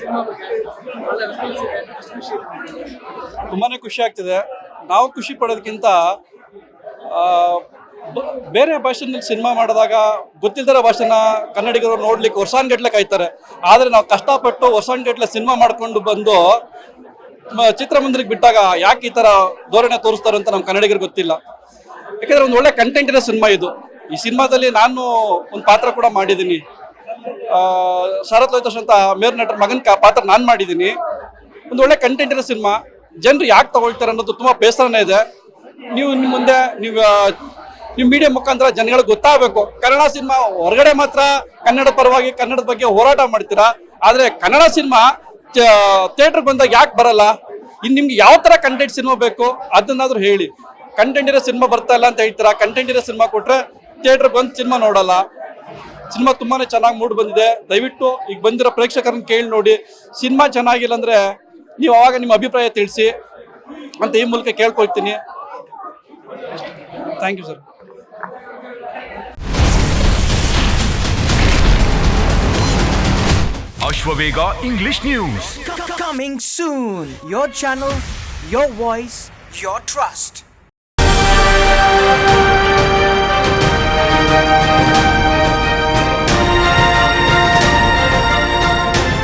Cinema ಬಗ್ಗೆ ಒಳ್ಳೆ response ಇದೆ, ಎಷ್ಟು ಖುಷಿ ಇದೆ? ತುಂಬಾ ಖುಷಿ ಆಗ್ತಿದೆ. ನಾವು ಖುಷಿ ಪಡೋದಕ್ಕಿಂತ ಬೇರೆ ಭಾಷೆನಲ್ಲಿ ಸಿನಿಮಾ ಮಾಡಿದಾಗ ಗೊತ್ತಿಲ್ಲದಿರೋ ಭಾಷೆನ ಕನ್ನಡಿಗರು ನೋಡ್ಲಿಕ್ಕೆ ವರ್ಷಾನ್ಗಟ್ಲೆ ಕಾಯ್ತಾರೆ. ಆದರೆ ನಾವು ಕಷ್ಟಪಟ್ಟು ವರ್ಷಾನ್ಗಟ್ಲೆ ಸಿನಿಮಾ ಮಾಡ್ಕೊಂಡು ಬಂದು ಚಿತ್ರಮಂದಿರಕ್ಕೆ ಬಿಟ್ಟಾಗ ಯಾಕೆ ಈ ಥರ ಧೋರಣೆ ತೋರಿಸ್ತಾರೆ ಅಂತ ನಮ್ಮ ಕನ್ನಡಿಗರಿಗೆ ಗೊತ್ತಿಲ್ಲ. ಯಾಕೆಂದರೆ ಒಂದು ಒಳ್ಳೆ ಕಂಟೆಂಟ್ ಇರೋ ಸಿನಿಮಾ ಇದು. ಈ ಸಿನಿಮಾದಲ್ಲಿ ನಾನು ಒಂದು ಪಾತ್ರ ಕೂಡ ಮಾಡಿದ್ದೀನಿ. ಶರತ್ ಲೋಹಿತೇಶ್ ಅಂತ ಮೇರು ನಟರ ಮಗನ ಪಾತ್ರ ನಾನು ಮಾಡಿದ್ದೀನಿ. ಒಂದು ಒಳ್ಳೆ ಕಂಟೆಂಟ್ ಇರೋ ಸಿನಿಮಾ. ಜನರು ಯಾಕೆ ತಗೊಳ್ತಾರೆ ಅನ್ನೋದು ತುಂಬ ಬೇಸರನೇ ಇದೆ. ನೀವು ನಿಮ್ಮ ಮುಂದೆ ನೀವು ಮೀಡಿಯಾ ಮುಖಾಂತರ ಜನಗಳಿಗೆ ಗೊತ್ತಾಗಬೇಕು. ಕನ್ನಡ ಸಿನಿಮಾ ಹೊರಗಡೆ ಮಾತ್ರ ಕನ್ನಡ ಪರವಾಗಿ ಕನ್ನಡದ ಬಗ್ಗೆ ಹೋರಾಟ ಮಾಡ್ತೀರಾ, ಆದರೆ ಕನ್ನಡ ಸಿನಿಮಾ ಥಿಯೇಟರ್ಗೆ ಬಂದಾಗ ಯಾಕೆ ಬರಲ್ಲ? ಇನ್ನು ನಿಮ್ಗೆ ಯಾವ ಥರ ಕಂಟೆಂಟ್ ಸಿನಿಮಾ ಬೇಕು ಅದನ್ನಾದ್ರೂ ಹೇಳಿ. ಕಂಟೆಂಟ್ ಇರೋ ಸಿನಿಮಾ ಬರ್ತಾ ಇಲ್ಲ ಅಂತ ಹೇಳ್ತೀರಾ. ಕಂಟೆಂಟ್ ಇರೋ ಸಿನಿಮಾ ಕೊಟ್ಟರೆ ಥಿಯೇಟರ್ಗೆ ಬಂದು ಸಿನಿಮಾ ನೋಡಲ್ಲ. ಸಿನಿಮಾ ತುಂಬಾ ಚೆನ್ನಾಗಿ ಮೂಡ್ ಬಂದಿದೆ. ದಯವಿಟ್ಟು ಈಗ ಬಂದಿರೋ ಪ್ರೇಕ್ಷಕರನ್ನ ಕೇಳಿ ನೋಡಿ. ಸಿನಿಮಾ ಚೆನ್ನಾಗಿಲ್ಲ ಅಂದರೆ ನೀವು ಅವಾಗ ನಿಮ್ಮ ಅಭಿಪ್ರಾಯ ತಿಳಿಸಿ ಅಂತ ಈ ಮೂಲಕ ಕೇಳ್ಕೊಳ್ತೀನಿ. Thank you sir. Ashwavega English News. Coming soon. Your channel, your voice, your trust.